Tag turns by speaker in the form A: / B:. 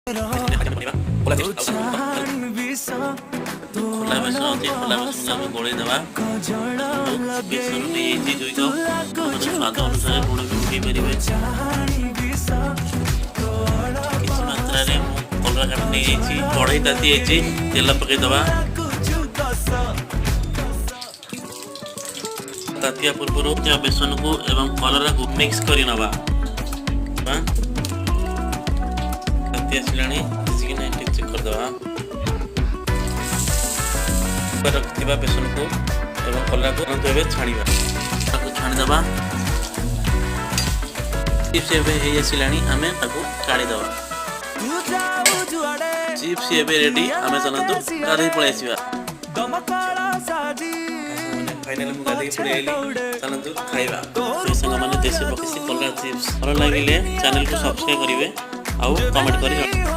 A: ଖୋଲା ବେସନ ଅଛି, ଖୋଲା ବେସନକୁ ଆମେ ଗୋଳେଇ ଦେବା। ବେସନ ନେଇଯାଇଛି 2 କପ୍। ଆପଣ ସ୍ୱାଦ ଅନୁସାରେ ଲୁଣ ବି ପକେଇ ପାରିବେ। କିଛି ମାତ୍ରାରେ ମୁଁ କଲରା କାଟି ନେଇଯାଇଛି। କଢ଼େଇ ତାତି ଯାଇଛି, ତେଲ ପକେଇଦେବା। ତାତିଆ ପୂର୍ବରୁ ବେସନକୁ ଏବଂ କଲରାକୁ ମିକ୍ସ କରି ନେବା। ତାତି ଆସିଲାଣି, ଟିକେ ଚେକ୍ କରିଦେବା। ରଖିଥିବା ବେସନକୁ ଏବଂ କଲରାକୁ ଏବେ ଛାଣିବା। ତାକୁ ଛାଣିଦେବା। ଚିପ୍ସ ଏବେ ହେଇ ଆସିଲାଣି, ଆମେ ତାକୁ କାଢ଼ିଦେବା। ଚିପ୍ସ ଏବେ ରେଡି। ଆମେ ଚାଲନ୍ତୁ ଗାଧୋଇ ପଳେଇ ଆସିବା। ଫାଇନାଲି ମୁଁ ଗାଧୋଇ ପଳେଇ ଆଇଲି, ଚାଲନ୍ତୁ ଖାଇବା। ସାଙ୍ଗମାନେ ଦେଶୀ ପକେଇଛି କଲରା ଚିପ୍ସ ଭଲ ଲାଗିଲେ ଚ୍ୟାନେଲକୁ ସବସ୍କ୍ରାଇବ୍ କରିବେ ଆଉ କମେଣ୍ଟ କରି